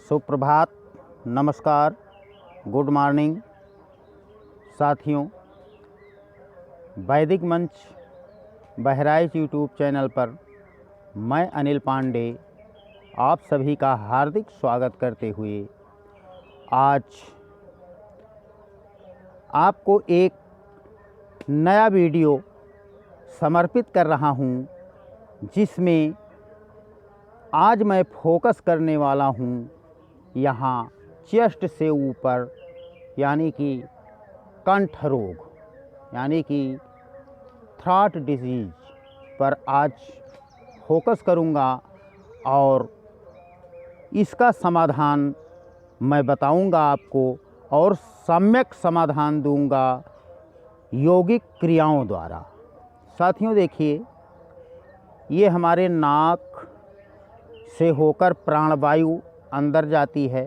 सुप्रभात, नमस्कार, good morning साथियों। वैदिक मंच बहराइच यूट्यूब चैनल पर मैं अनिल पांडे आप सभी का हार्दिक स्वागत करते हुए आज आपको एक नया वीडियो समर्पित कर रहा हूं, जिसमें आज मैं फोकस करने वाला हूं यहाँ चेस्ट से ऊपर यानी कि कंठ रोग यानी कि थ्रोट डिजीज़ पर आज फोकस करूंगा और इसका समाधान मैं बताऊंगा आपको और सम्यक समाधान दूंगा यौगिक क्रियाओं द्वारा। साथियों देखिए, ये हमारे नाक से होकर प्राणवायु अंदर जाती है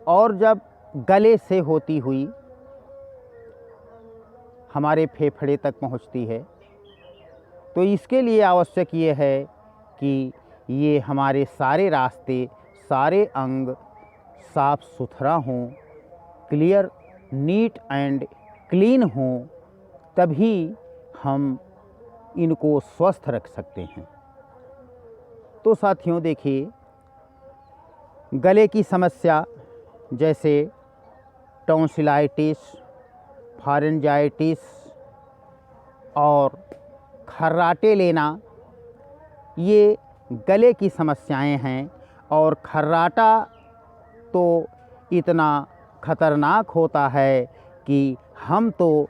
और जब गले से होती हुई हमारे फेफड़े तक पहुंचती है, तो इसके लिए आवश्यक ये है कि ये हमारे सारे रास्ते, सारे अंग साफ सुथरा हों, क्लियर, नीट एंड क्लीन हों, तभी हम इनको स्वस्थ रख सकते हैं। तो साथियों देखिए, गले की समस्या जैसे टॉन्सिलाइटिस, फारिंजाइटिस और खर्राटे लेना, ये गले की समस्याएं हैं। और खर्राटा तो इतना खतरनाक होता है कि हम तो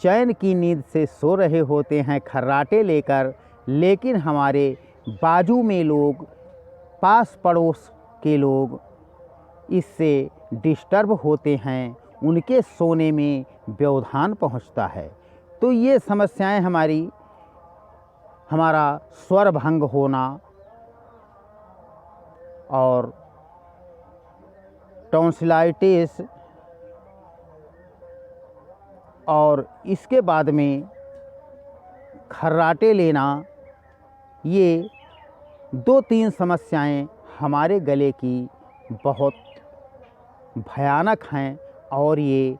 चैन की नींद से सो रहे होते हैं खर्राटे लेकर, लेकिन हमारे बाजू में लोग, पास पड़ोस के लोग इससे डिस्टर्ब होते हैं, उनके सोने में व्यवधान पहुंचता है। तो ये समस्याएं हमारा स्वर भंग होना और टॉन्सिलाइटिस और इसके बाद में खर्राटे लेना, ये 2-3 समस्याएं हमारे गले की बहुत भयानक हैं और ये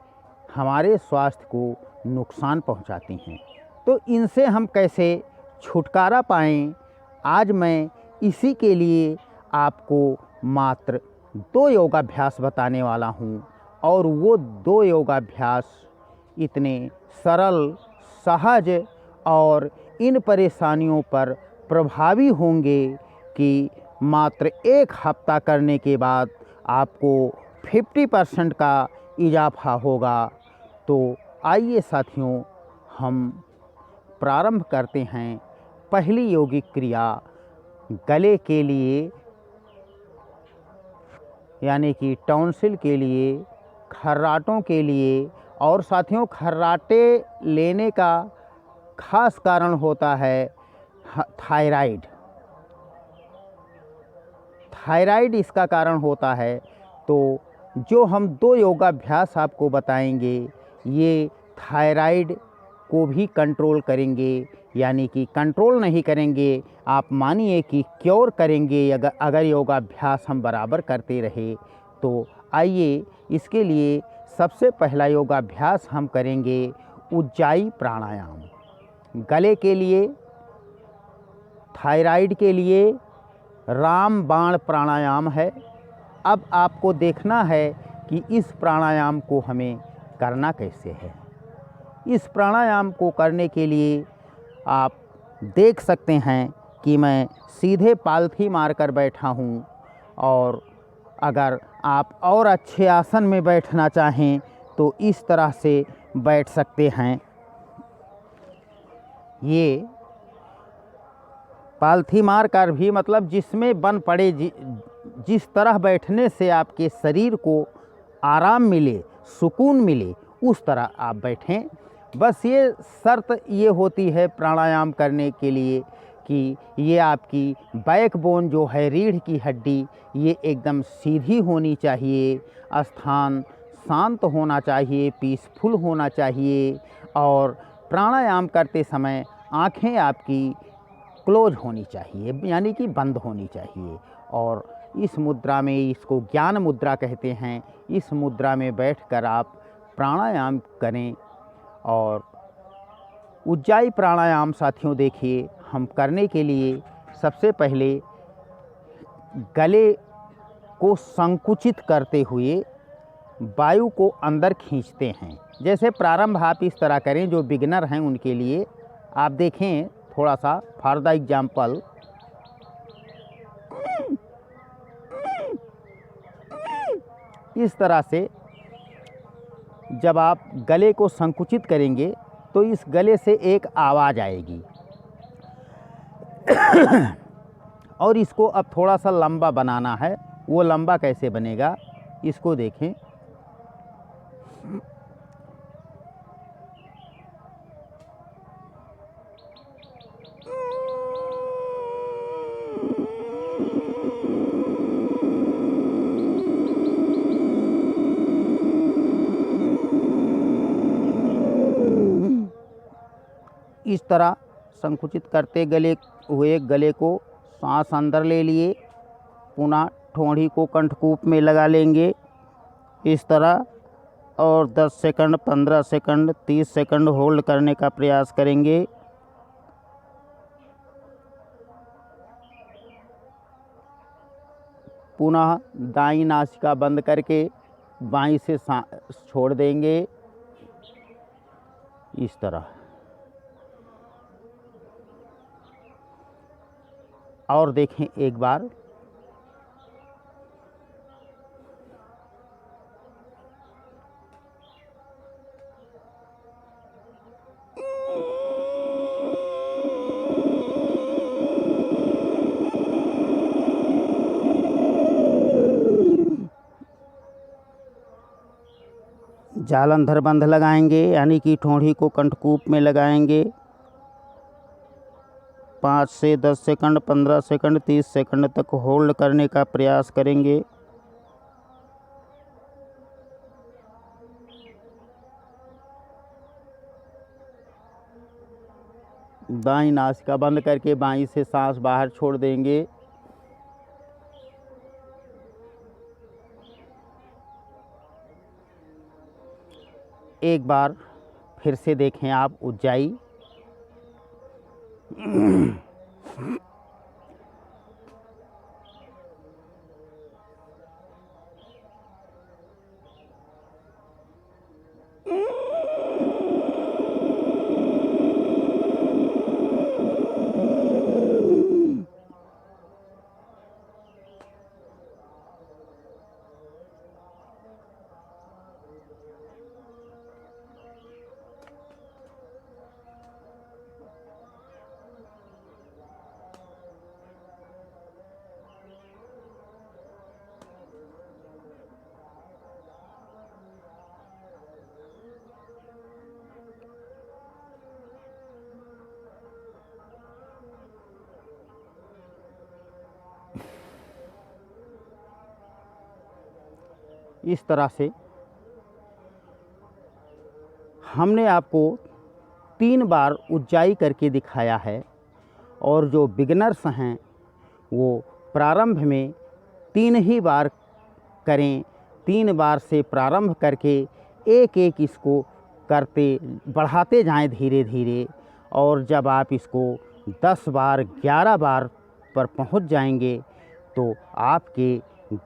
हमारे स्वास्थ्य को नुकसान पहुंचाती हैं। तो इनसे हम कैसे छुटकारा पाएं, आज मैं इसी के लिए आपको मात्र 2 योगाभ्यास बताने वाला हूं। और वो 2 योगाभ्यास इतने सरल, सहज और इन परेशानियों पर प्रभावी होंगे कि मात्र 1 हफ्ता करने के बाद आपको 50% का इजाफा होगा। तो आइए साथियों, हम प्रारंभ करते हैं। पहली यौगिक क्रिया गले के लिए यानी कि टॉन्सिल के लिए, खर्राटों के लिए। और साथियों, खर्राटे लेने का खास कारण होता है थायराइड। थायराइड इसका कारण होता है। तो जो हम 2 योगाभ्यास आपको बताएंगे, ये थायराइड को भी कंट्रोल करेंगे, यानी कि कंट्रोल नहीं करेंगे, आप मानिए कि क्योर करेंगे अगर योगाभ्यास हम बराबर करते रहे। तो आइए, इसके लिए सबसे पहला योगाभ्यास हम करेंगे उज्जाई प्राणायाम। गले के लिए, थायराइड के लिए रामबाण प्राणायाम है। अब आपको देखना है कि इस प्राणायाम को हमें करना कैसे है। इस प्राणायाम को करने के लिए आप देख सकते हैं कि मैं सीधे पालथी मारकर बैठा हूँ, और अगर आप और अच्छे आसन में बैठना चाहें तो इस तरह से बैठ सकते हैं। ये पालथी मार कर भी, मतलब जिसमें बन पड़े, जिस तरह बैठने से आपके शरीर को आराम मिले, सुकून मिले, उस तरह आप बैठें। बस ये शर्त ये होती है प्राणायाम करने के लिए कि ये आपकी बैकबोन जो है, रीढ़ की हड्डी, ये एकदम सीधी होनी चाहिए, स्थान शांत होना चाहिए, पीसफुल होना चाहिए। और प्राणायाम करते समय आँखें आपकी क्लोज होनी चाहिए, यानी कि बंद होनी चाहिए। और इस मुद्रा में, इसको ज्ञान मुद्रा कहते हैं, इस मुद्रा में बैठकर आप प्राणायाम करें। और उज्जाई प्राणायाम साथियों देखिए, हम करने के लिए सबसे पहले गले को संकुचित करते हुए वायु को अंदर खींचते हैं। जैसे प्रारंभ आप इस तरह करें, जो बिगिनर हैं उनके लिए आप देखें थोड़ा सा फॉर द एग्जाम्पल, इस तरह से जब आप गले को संकुचित करेंगे तो इस गले से एक आवाज़ आएगी और इसको अब थोड़ा सा लंबा बनाना है। वो लंबा कैसे बनेगा, इसको देखें। इस तरह संकुचित करते गले को सांस अंदर ले लिए, पुनः ठोड़ी को कंठकूप में लगा लेंगे इस तरह, और 10 सेकंड, 15 सेकंड, 30 सेकंड होल्ड करने का प्रयास करेंगे। पुनः दाईं नासिका बंद करके बाईं से छोड़ देंगे इस तरह। और देखें एक बार, जालंधर बंध लगाएंगे, यानी कि ठोड़ी को कंठकूप में लगाएंगे। 5 से 10 सेकंड, 15 सेकंड, 30 सेकंड तक होल्ड करने का प्रयास करेंगे। दाईं नासिका बंद करके बाईं से सांस बाहर छोड़ देंगे। एक बार फिर से देखें आप उज्जाई। इस तरह से हमने आपको 3 बार उज्जाई करके दिखाया है, और जो बिगिनर्स हैं वो प्रारंभ में 3 ही बार करें। 3 बार से प्रारंभ करके एक एक इसको करते बढ़ाते जाएं धीरे धीरे, और जब आप इसको 10 बार 11 बार पर पहुंच जाएंगे तो आपके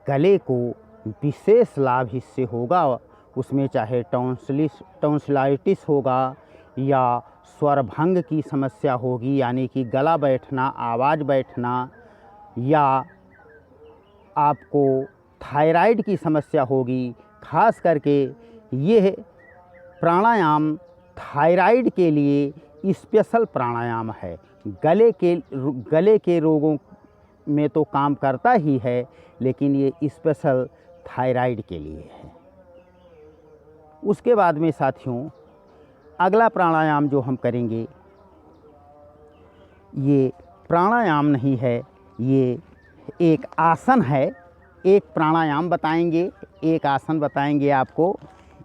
गले को विशेष लाभ इससे होगा। उसमें चाहे टॉन्सिलाइटिस होगा या स्वरभंग की समस्या होगी, यानी कि गला बैठना, आवाज़ बैठना, या आपको थायराइड की समस्या होगी। खास करके ये प्राणायाम थायराइड के लिए स्पेशल प्राणायाम है। गले के रोगों में तो काम करता ही है, लेकिन ये स्पेशल थायराइड के लिए है। उसके बाद में साथियों, अगला प्राणायाम जो हम करेंगे, ये प्राणायाम नहीं है, ये एक आसन है। एक प्राणायाम बताएंगे, एक आसन बताएंगे आपको।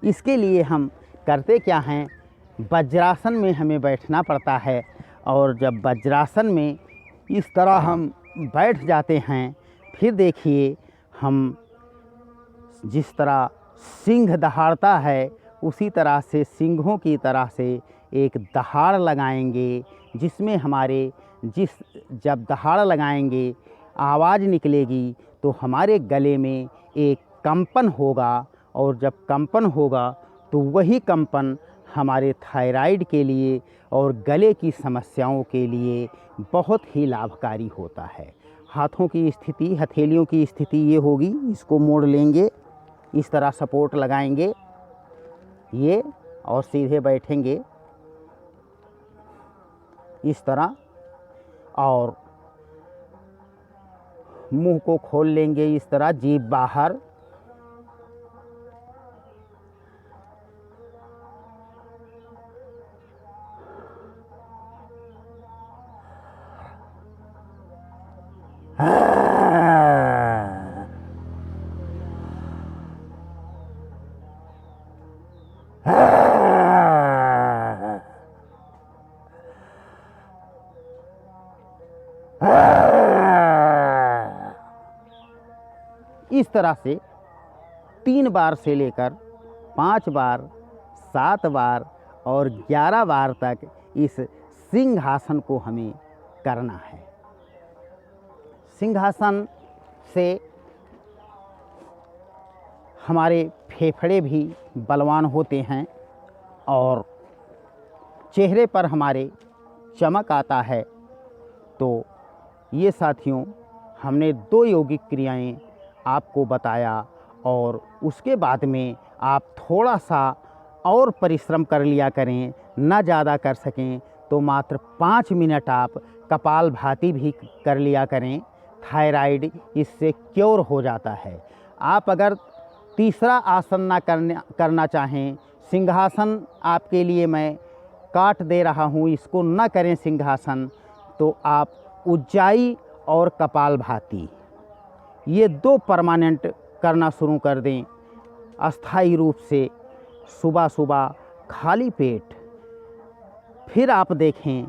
इसके लिए हम करते क्या हैं, वज्रासन में हमें बैठना पड़ता है, और जब वज्रासन में इस तरह हम बैठ जाते हैं फिर देखिए हम जिस तरह सिंह दहाड़ता है उसी तरह से सिंहों की तरह से एक दहाड़ लगाएंगे, जिसमें हमारे जब दहाड़ लगाएंगे आवाज़ निकलेगी तो हमारे गले में एक कंपन होगा, और जब कंपन होगा तो वही कंपन हमारे थायराइड के लिए और गले की समस्याओं के लिए बहुत ही लाभकारी होता है। हाथों की स्थिति, हथेलियों की स्थिति ये होगी, इसको मोड़ लेंगे, इस तरह सपोर्ट लगाएंगे ये, और सीधे बैठेंगे इस तरह, और मुंह को खोल लेंगे इस तरह, जीभ बाहर, इस तरह से 3 बार से लेकर 5 बार, 7 बार और 11 बार तक इस सिंहासन को हमें करना है। सिंहासन से हमारे फेफड़े भी बलवान होते हैं और चेहरे पर हमारे चमक आता है। तो ये साथियों, हमने 2 यौगिक क्रियाएं आपको बताया, और उसके बाद में आप थोड़ा सा और परिश्रम कर लिया करें, ना ज़्यादा कर सकें तो मात्र 5 मिनट आप कपालभाति भी कर लिया करें। थायराइड इससे क्योर हो जाता है। आप अगर तीसरा आसन ना करना चाहें, सिंहासन आपके लिए मैं काट दे रहा हूँ, इसको न करें सिंहासन, तो आप उज्जाई और कपालभाति ये 2 परमानेंट करना शुरू कर दें अस्थाई रूप से, सुबह सुबह खाली पेट। फिर आप देखें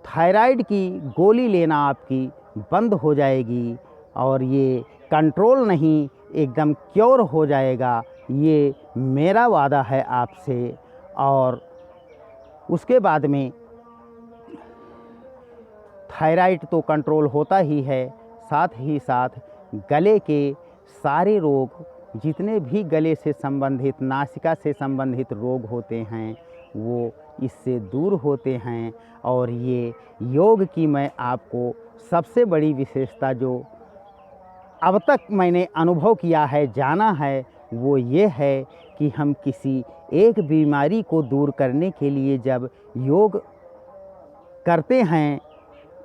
थायराइड की गोली लेना आपकी बंद हो जाएगी, और ये कंट्रोल नहीं, एकदम क्योर हो जाएगा। ये मेरा वादा है आपसे। और उसके बाद में थायराइड तो कंट्रोल होता ही है, साथ ही साथ गले के सारे रोग, जितने भी गले से संबंधित, नासिका से संबंधित रोग होते हैं, वो इससे दूर होते हैं। और ये योग की मैं आपको सबसे बड़ी विशेषता जो अब तक मैंने अनुभव किया है, जाना है, वो ये है कि हम किसी एक बीमारी को दूर करने के लिए जब योग करते हैं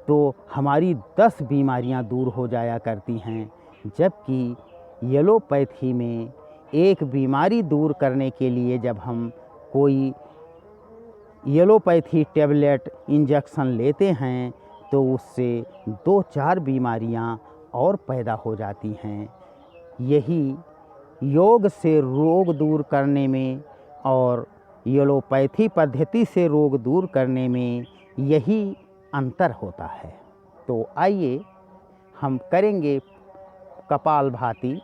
तो हमारी 10 बीमारियां दूर हो जाया करती हैं। जबकि एलोपैथी में एक बीमारी दूर करने के लिए जब हम कोई एलोपैथी टैबलेट इंजेक्शन लेते हैं तो उससे 2-4 बीमारियां और पैदा हो जाती हैं। यही योग से रोग दूर करने में और एलोपैथी पद्धति से रोग दूर करने में यही अंतर होता है। तो आइए हम करेंगे कपालभाति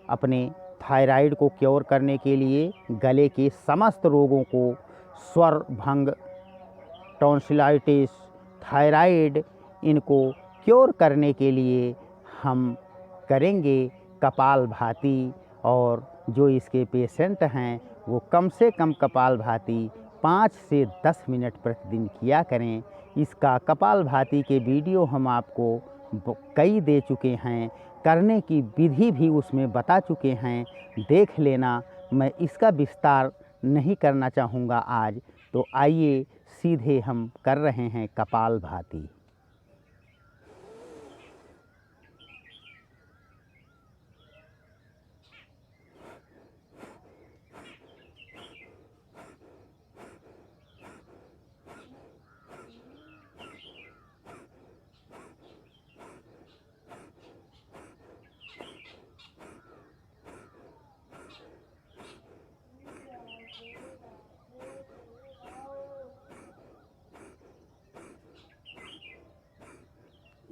अपने थायराइड को क्योर करने के लिए, गले के समस्त रोगों को, स्वर भंग, टॉन्सिलाइटिस, थायराइड, इनको क्योर करने के लिए हम करेंगे कपालभाति। और जो इसके पेशेंट हैं वो कम से कम कपालभाति 5 से 10 मिनट प्रतिदिन किया करें। इसका कपालभाति के वीडियो हम आपको कई दे चुके हैं, करने की विधि भी उसमें बता चुके हैं, देख लेना। मैं इसका विस्तार नहीं करना चाहूँगा आज। तो आइए सीधे हम कर रहे हैं कपालभाति।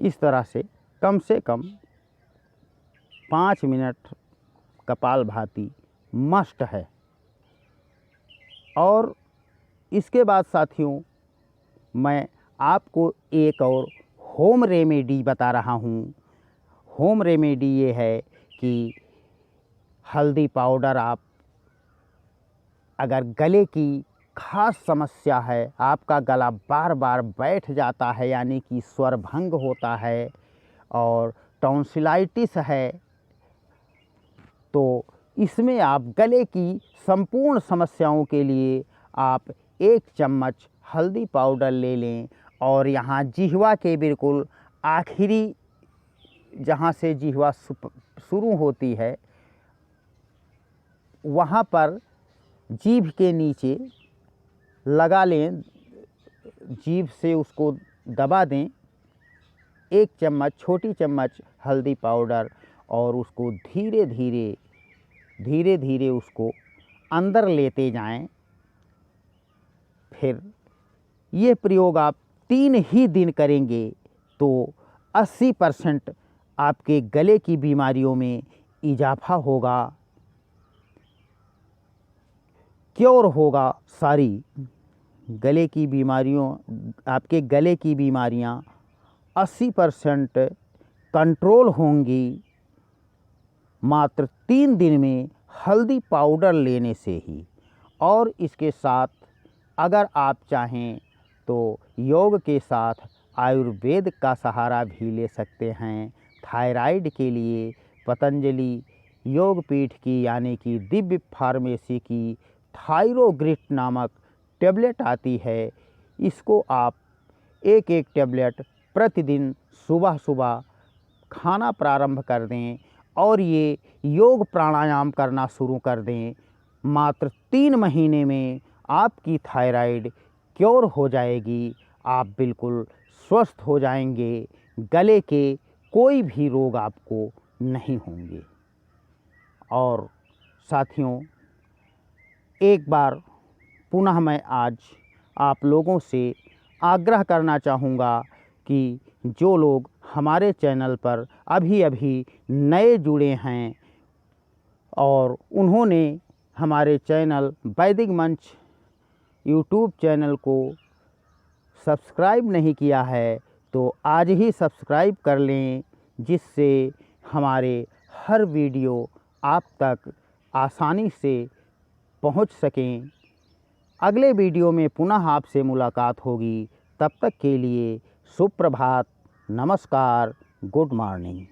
इस तरह से कम 5 मिनट कपालभाति मस्ट है। और इसके बाद साथियों मैं आपको एक और होम रेमेडी बता रहा हूँ। होम रेमेडी ये है कि हल्दी पाउडर आप अगर गले की ख़ास समस्या है, आपका गला बार बार बैठ जाता है यानी कि स्वर भंग होता है और टॉन्सिलाइटिस है, तो इसमें आप गले की संपूर्ण समस्याओं के लिए आप 1 चम्मच हल्दी पाउडर ले लें और यहाँ जिह्वा के बिल्कुल आखिरी जहाँ से जिह्वा शुरू होती है वहाँ पर जीभ के नीचे लगा लें, जीभ से उसको दबा दें 1 चम्मच, छोटी चम्मच हल्दी पाउडर और उसको धीरे धीरे उसको अंदर लेते जाएं। फिर ये प्रयोग आप 3 ही दिन करेंगे तो 80% आपके गले की बीमारियों में इजाफा होगा, क्योर होगा। सारी गले की बीमारियों, आपके गले की बीमारियां 80% कंट्रोल होंगी मात्र 3 दिन में हल्दी पाउडर लेने से ही। और इसके साथ अगर आप चाहें तो योग के साथ आयुर्वेद का सहारा भी ले सकते हैं। थायराइड के लिए पतंजलि योगपीठ की यानी कि दिव्य फार्मेसी की थायरोग्रिट नामक टैबलेट आती है, इसको आप एक टैबलेट प्रतिदिन सुबह सुबह खाना प्रारंभ कर दें और ये योग प्राणायाम करना शुरू कर दें। मात्र 3 महीने में आपकी थायराइड क्योर हो जाएगी, आप बिल्कुल स्वस्थ हो जाएंगे, गले के कोई भी रोग आपको नहीं होंगे। और साथियों एक बार पुनः मैं आज आप लोगों से आग्रह करना चाहूँगा कि जो लोग हमारे चैनल पर अभी नए जुड़े हैं और उन्होंने हमारे चैनल वैदिक मंच यूट्यूब चैनल को सब्सक्राइब नहीं किया है तो आज ही सब्सक्राइब कर लें, जिससे हमारे हर वीडियो आप तक आसानी से पहुंच सकें। अगले वीडियो में पुनः आपसे मुलाकात होगी, तब तक के लिए सुप्रभात, नमस्कार, गुड मॉर्निंग।